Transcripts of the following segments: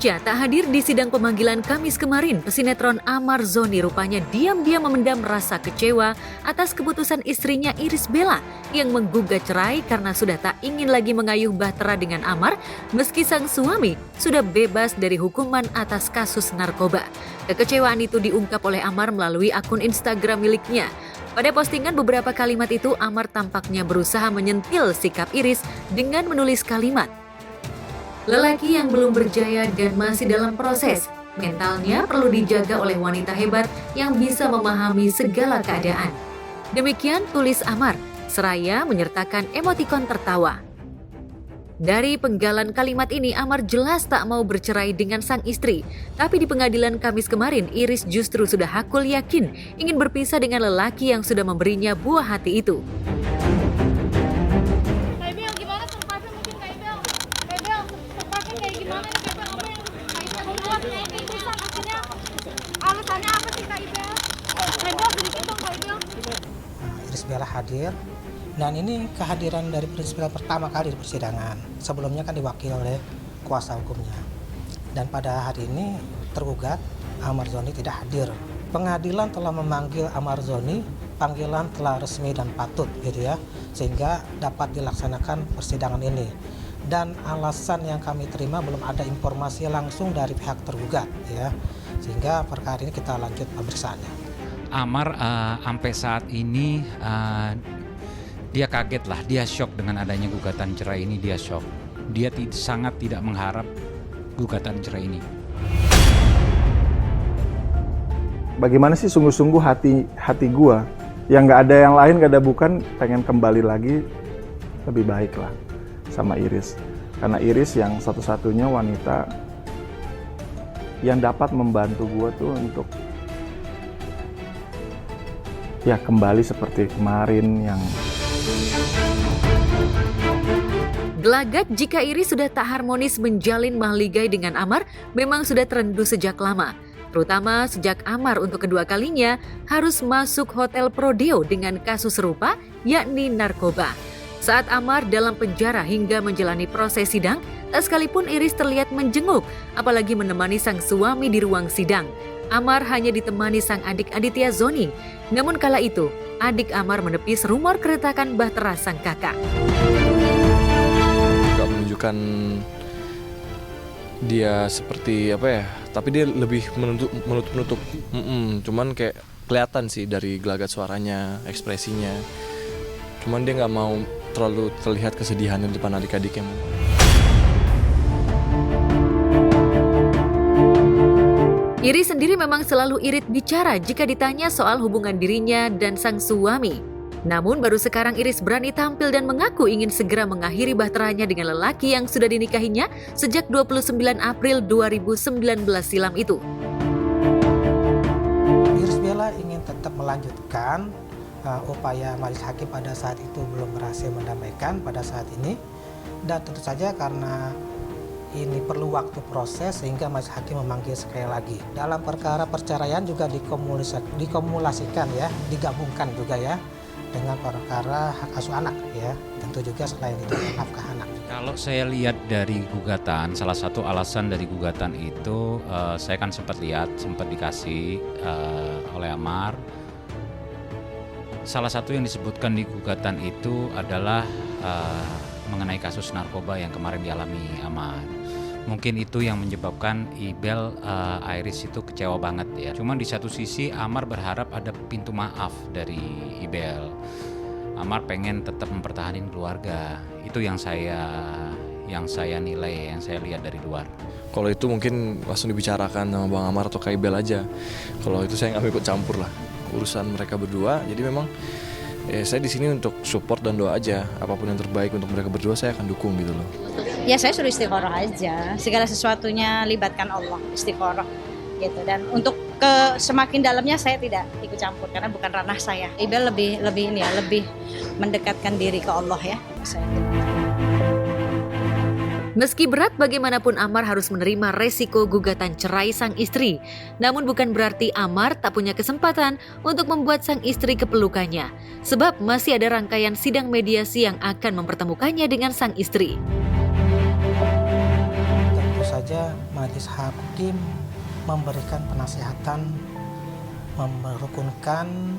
Pasca tak hadir di sidang pemanggilan Kamis kemarin, pesinetron Amar Zoni rupanya diam-diam memendam rasa kecewa atas keputusan istrinya Irish Bella yang menggugat cerai karena sudah tak ingin lagi mengayuh bahtera dengan Amar meski sang suami sudah bebas dari hukuman atas kasus narkoba. Kekecewaan itu diungkap oleh Amar melalui akun Instagram miliknya. Pada postingan beberapa kalimat itu, Amar tampaknya berusaha menyentil sikap Iris dengan menulis kalimat, "Lelaki yang belum berjaya dan masih dalam proses, mentalnya perlu dijaga oleh wanita hebat yang bisa memahami segala keadaan." Demikian tulis Amar, seraya menyertakan emotikon tertawa. Dari penggalan kalimat ini, Amar jelas tak mau bercerai dengan sang istri. Tapi di pengadilan Kamis kemarin, Iris justru sudah hakul yakin ingin berpisah dengan lelaki yang sudah memberinya buah hati itu. Kak Ibel, gimana surprise mungkin Kak Ibel? Kak Ibel, surprise kayak gimana nih Kak Ibel? Apa yang Kak Ibel membuatnya ini bisa akhirnya alasannya apa sih Kak Ibel? Kak Ibel sedikit dong Kak Ibel. Irish Bella hadir, dan ini kehadiran dari Irish Bella pertama kali di persidangan. Sebelumnya kan diwakili oleh kuasa hukumnya. Dan pada hari ini tergugat Amar Zoni tidak hadir. Pengadilan telah memanggil Amar Zoni, panggilan telah resmi dan patut gitu ya, sehingga dapat dilaksanakan persidangan ini. Dan alasan yang kami terima belum ada informasi langsung dari pihak tergugat ya, sehingga perkara ini kita lanjut pemeriksaannya. Amar sampai saat ini dia kaget lah, dia shock dengan adanya gugatan cerai ini, dia shock. Dia sangat tidak mengharap gugatan cerai ini. Bagaimana sih sungguh-sungguh hati gua yang nggak ada yang lain, nggak ada bukan, pengen kembali lagi lebih baik lah sama Iris. Karena Iris yang satu-satunya wanita yang dapat membantu gua tuh untuk ya kembali seperti kemarin yang Gelagat jika Iris sudah tak harmonis menjalin mahligai dengan Amar memang sudah terendu sejak lama. Terutama sejak Amar untuk kedua kalinya harus masuk hotel Prodeo dengan kasus serupa, yakni narkoba. Saat Amar dalam penjara hingga menjalani proses sidang, tak sekalipun Iris terlihat menjenguk, apalagi menemani sang suami di ruang sidang. Amar hanya ditemani sang adik Aditya Zoni. Namun kala itu, adik Amar menepis rumor keretakan bahtera sang kakak. Gak menunjukkan dia seperti apa ya, tapi dia lebih menutup. Cuman kayak kelihatan sih dari gelagat suaranya, ekspresinya. Cuman dia nggak mau terlalu terlihat kesedihan di depan adik-adiknya. Iris sendiri memang selalu irit bicara jika ditanya soal hubungan dirinya dan sang suami. Namun baru sekarang Iris berani tampil dan mengaku ingin segera mengakhiri bahteranya dengan lelaki yang sudah dinikahinya sejak 29 April 2019 silam itu. Irish Bella ingin tetap melanjutkan upaya majelis hakim pada saat itu belum berhasil mendamaikan pada saat ini. Dan tentu saja karena ini perlu waktu proses sehingga majelis hakim memanggil sekali lagi. Dalam perkara perceraian juga dikumulasikan ya, digabungkan juga ya dengan perkara hak asuh anak ya. Tentu juga selain itu nafkah anak. Kalau saya lihat dari gugatan, salah satu alasan dari gugatan itu saya kan sempat dikasih oleh Amar. Salah satu yang disebutkan di gugatan itu adalah mengenai kasus narkoba yang kemarin dialami Amar. Mungkin itu yang menyebabkan Ibel Iris itu kecewa banget ya. Cuman di satu sisi Amar berharap ada pintu maaf dari Ibel. Amar pengen tetap mempertahankan keluarga. Itu yang saya nilai, yang saya lihat dari luar. Kalau itu mungkin langsung dibicarakan sama Bang Amar atau Kak Ibel aja. Kalau itu saya nggak mau ikut campur lah urusan mereka berdua. Jadi memang saya di sini untuk support dan doa aja. Apapun yang terbaik untuk mereka berdua saya akan dukung gitu loh. Ya saya suruh istiqoroh aja. Segala sesuatunya libatkan Allah, istiqoroh gitu. Dan untuk ke semakin dalamnya saya tidak ikut campur karena bukan ranah saya. Ibel lebih mendekatkan diri ke Allah ya. Meski berat, bagaimanapun Amar harus menerima resiko gugatan cerai sang istri. Namun bukan berarti Amar tak punya kesempatan untuk membuat sang istri kepelukannya. Sebab masih ada rangkaian sidang mediasi yang akan mempertemukannya dengan sang istri. Tentu saja majelis hakim memberikan penasehatan, merukunkan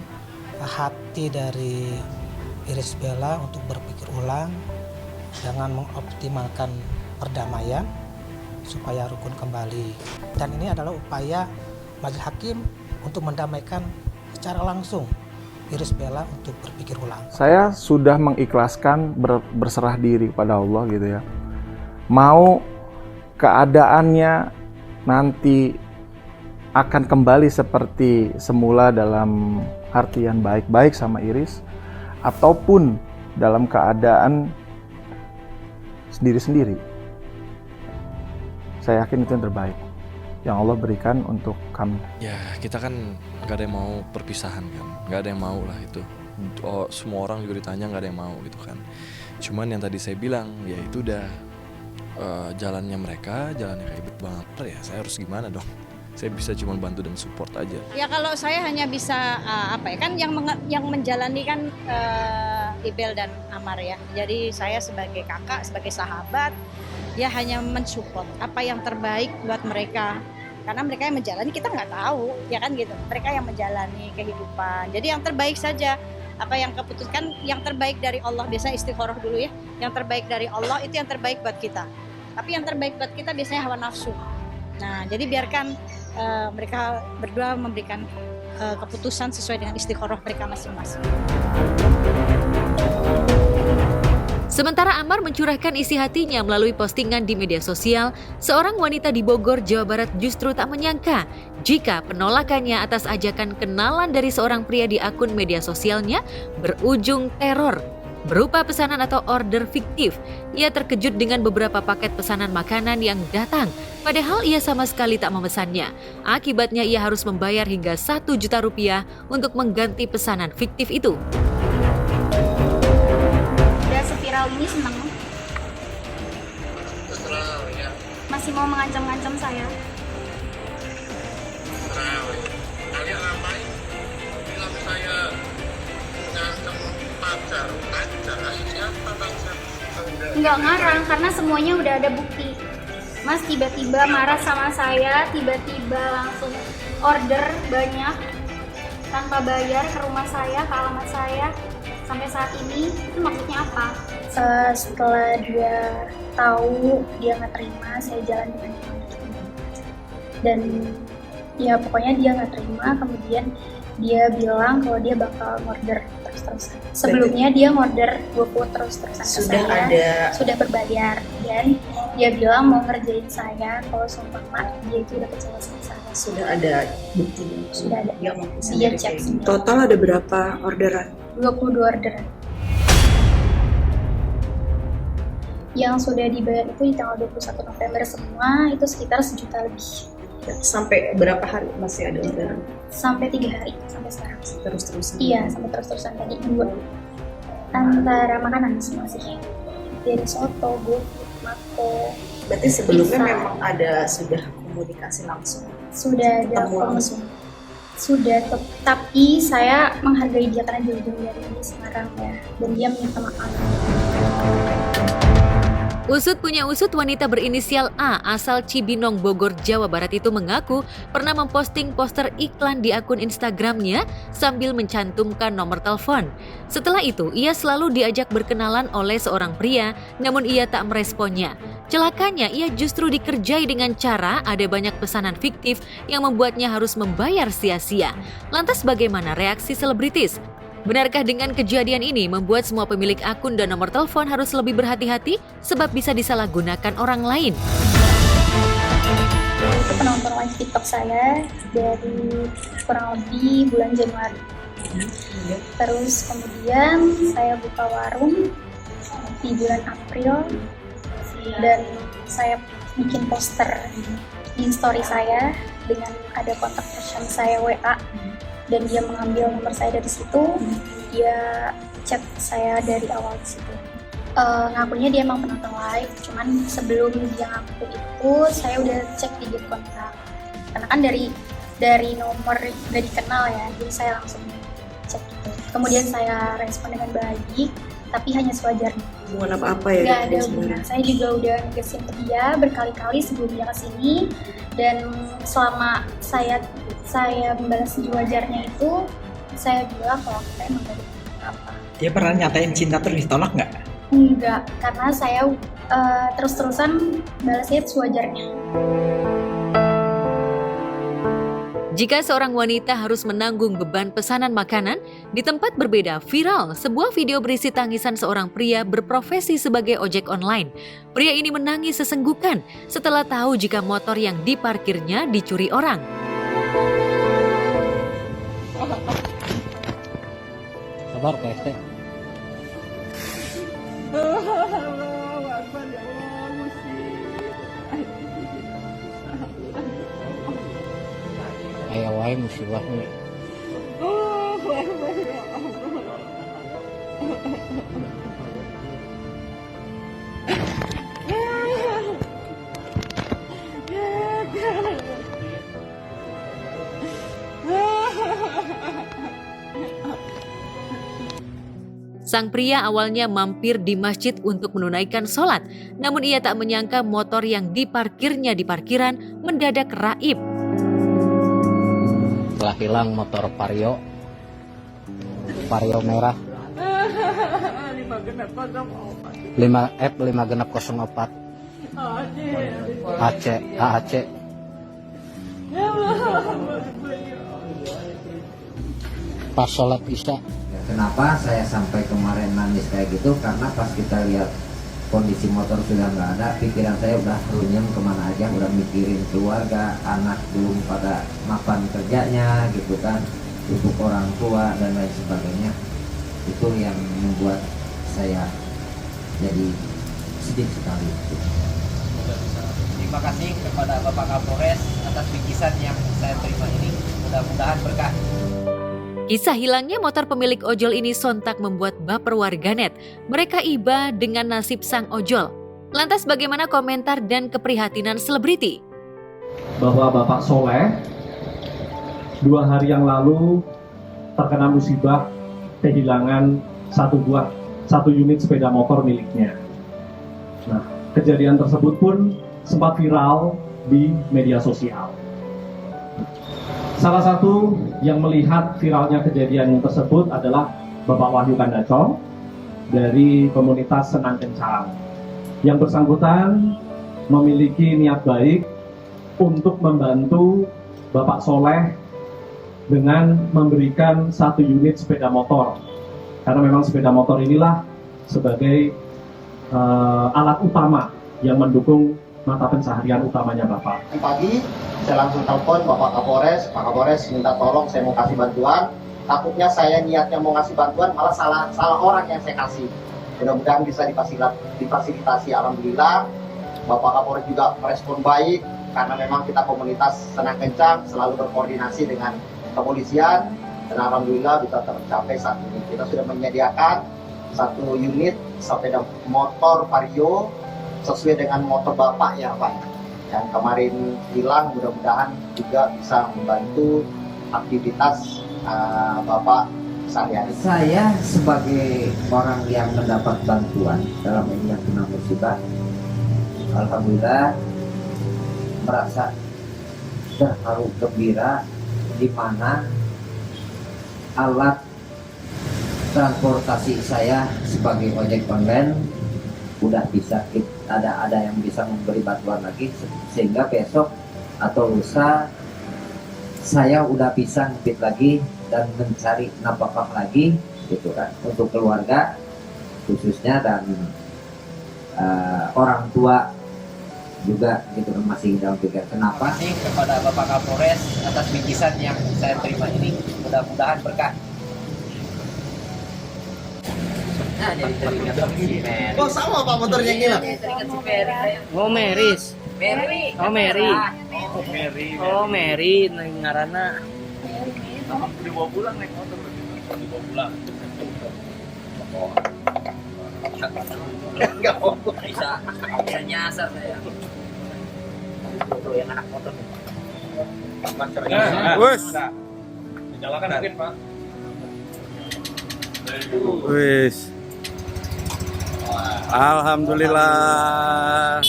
hati dari Irish Bella untuk berpikir ulang dengan mengoptimalkan perdamaian supaya rukun kembali. Dan ini adalah upaya majelis hakim untuk mendamaikan secara langsung Irish Bella untuk berpikir ulang. Saya sudah mengikhlaskan berserah diri kepada Allah gitu ya. Mau keadaannya nanti akan kembali seperti semula dalam artian baik-baik sama Iris, ataupun dalam keadaan sendiri-sendiri. Saya yakin itu yang terbaik yang Allah berikan untuk kami. Ya kita kan gak ada yang mau perpisahan kan, gak ada yang mau lah itu. Semua orang juga ditanya gak ada yang mau gitu kan. Cuman yang tadi saya bilang, ya itu udah jalannya mereka, jalannya kayak Bang Amar, ya saya harus gimana dong? Saya bisa cuma bantu dan support aja. Ya kalau saya hanya bisa kan yang menjalani kan Ibel dan Amar ya. Jadi saya sebagai kakak, sebagai sahabat, ya hanya mensupport apa yang terbaik buat mereka. Karena mereka yang menjalani, kita nggak tahu, ya kan gitu. Mereka yang menjalani kehidupan. Jadi yang terbaik saja. Apa yang keputuskan, yang terbaik dari Allah. Biasanya istikharah dulu ya. Yang terbaik dari Allah itu yang terbaik buat kita. Tapi yang terbaik buat kita biasanya hawa nafsu. Nah, jadi biarkan mereka berdua memberikan keputusan sesuai dengan istikharah mereka masing-masing. Sementara Amar mencurahkan isi hatinya melalui postingan di media sosial, seorang wanita di Bogor, Jawa Barat justru tak menyangka jika penolakannya atas ajakan kenalan dari seorang pria di akun media sosialnya berujung teror berupa pesanan atau order fiktif. Ia terkejut dengan beberapa paket pesanan makanan yang datang, padahal ia sama sekali tak memesannya. Akibatnya ia harus membayar hingga 1 juta rupiah untuk mengganti pesanan fiktif itu. Viral ini senang. Masih mau mengancam-ngancam saya. Kalian ngapain? Bilang saya ngancam pacar. Siapa pacar? Enggak ngarang karena semuanya udah ada bukti. Mas tiba-tiba marah sama saya, tiba-tiba langsung order banyak tanpa bayar ke rumah saya, ke alamat saya. Sampai saat ini, itu maksudnya apa? Setelah dia tahu dia nggak terima, saya jalan dengan dia. Dan ya pokoknya dia nggak terima, kemudian dia bilang kalau dia bakal order terus-terusan. Sebelumnya dia order 20 terus-terusan ke saya, sudah berbayar. Dan dia bilang mau ngerjain saya kalau seumpama dia itu udah kecewa sama saya. Sudah ada bukti? Sudah ada. Dia cek. Total ada berapa orderan? 22 orderan. Yang sudah dibayar itu di tanggal 21 November semua, itu sekitar 1 juta lebih. Sampai berapa hari masih ada orderan? Sampai 3 hari, sampai sekarang. Terus-terusan? Iya, sampai terus-terusan tadi 2. Antara makanan semua sih. Dari soto, GoFood, Mako. Berarti sebelumnya memang ada sudah komunikasi langsung? Sudah ada komunikasi. Sudah, tapi saya menghargai dia karena jauh-jauh dari ini sekarang ya, dan dia minta maaf. Usut punya usut, wanita berinisial A asal Cibinong, Bogor, Jawa Barat itu mengaku pernah memposting poster iklan di akun Instagramnya sambil mencantumkan nomor telepon. Setelah itu, ia selalu diajak berkenalan oleh seorang pria, namun ia tak meresponnya. Celakanya, ia justru dikerjai dengan cara ada banyak pesanan fiktif yang membuatnya harus membayar sia-sia. Lantas bagaimana reaksi selebritis? Benarkah dengan kejadian ini membuat semua pemilik akun dan nomor telepon harus lebih berhati-hati sebab bisa disalahgunakan orang lain? Itu penonton live TikTok saya dari kurang lebih bulan Januari. Terus kemudian saya buka warung di bulan April dan saya bikin poster di story saya dengan ada kontak person saya WA. Dan dia mengambil nomor saya dari situ, dia chat saya dari awal di situ. Ngakunya dia emang penonton live, cuman sebelum dia ngaku itu saya udah cek di kontak. Karena kan dari nomor udah dikenal ya, jadi saya langsung cek gitu. Kemudian saya respon dengan baik, tapi hanya sewajarnya. Hubungan apa-apa ya? Nggak ada hubungan. Saya juga udah ngesin ke dia berkali-kali sebelum dia kesini, dan selama saya membalas sewajarnya itu, saya bilang kalau kita emang gak ada apa. Dia pernah nyatain cinta terus ditolak nggak? Enggak, karena saya terus-terusan balasnya sewajarnya. Jika seorang wanita harus menanggung beban pesanan makanan, di tempat berbeda viral sebuah video berisi tangisan seorang pria berprofesi sebagai ojek online. Pria ini menangis sesenggukan setelah tahu jika motor yang diparkirnya dicuri orang. Sabar Pak ST. Ayo wae musibah nih. Sang pria awalnya mampir di masjid untuk menunaikan sholat, namun ia tak menyangka motor yang diparkirnya di parkiran mendadak raib. Telah hilang motor Vario merah 5F5604 AAC. Pas sholat isya. Kenapa saya sampai kemarin nangis kayak gitu? Karena pas kita lihat kondisi motor sudah nggak ada, pikiran saya udah runyem kemana aja, udah mikirin keluarga, anak belum pada mapan kerjanya gitu kan, untuk orang tua dan lain sebagainya. Itu yang membuat saya jadi sedih sekali. Terima kasih kepada Bapak Kapolres atas bingkisan yang saya terima ini, mudah-mudahan berkah. Kisah hilangnya motor pemilik ojol ini sontak membuat baper warganet. Mereka iba dengan nasib sang ojol. Lantas bagaimana komentar dan keprihatinan selebriti? Bahwa Bapak Soleh 2 hari yang lalu terkena musibah kehilangan satu unit sepeda motor miliknya. Nah, kejadian tersebut pun sempat viral di media sosial. Salah satu yang melihat viralnya kejadian tersebut adalah Bapak Wahyu Kandacong dari komunitas Senang Kencang. Yang bersangkutan memiliki niat baik untuk membantu Bapak Soleh dengan memberikan 1 unit sepeda motor. Karena memang sepeda motor inilah sebagai alat utama yang mendukung mata pencaharian utamanya Bapak. Pagi saya langsung telepon Bapak Kapolres, Pak Kapolres minta tolong saya mau kasih bantuan. Takutnya saya niatnya mau ngasih bantuan malah salah orang yang saya kasih. Mudah-mudahan bisa difasilitasi. Alhamdulillah Bapak Kapolres juga merespon baik karena memang kita komunitas Senang Kencang selalu berkoordinasi dengan kepolisian dan alhamdulillah bisa tercapai saat ini. Kita sudah menyediakan 1 unit sepeda motor Vario sesuai dengan motor Bapak ya Pak, yang kemarin hilang, mudah-mudahan juga bisa membantu aktivitas Bapak sehari-hari. Saya sebagai orang yang mendapat bantuan dalam ini yang kena musibah, alhamdulillah merasa terharu gembira di mana alat transportasi saya sebagai ojek online udah bisa ada yang bisa memberi bantuan lagi, sehingga besok atau lusa saya udah bisa ngepit lagi dan mencari nafkah lagi gitu kan untuk keluarga khususnya dan orang tua juga gitu kan, masih dalam pikiran. Kenapa sih kepada Bapak Kapolres atas bingkisan yang saya terima ini, mudah-mudahan berkah. Nah, jadi teringat si Mary. Oh sama Pak motornya gila. Teringat si Mary. Oh Meris. Mary. Oh Mary. Oh Mary. Oh Mary ngarana. Dibawa pulang naik motor. Dibawa pulang. Enggak mau bisa nyasar saya. Itu yang anak motor. Wes. Dinyalakan mungkin Pak. Wes. Alhamdulillah.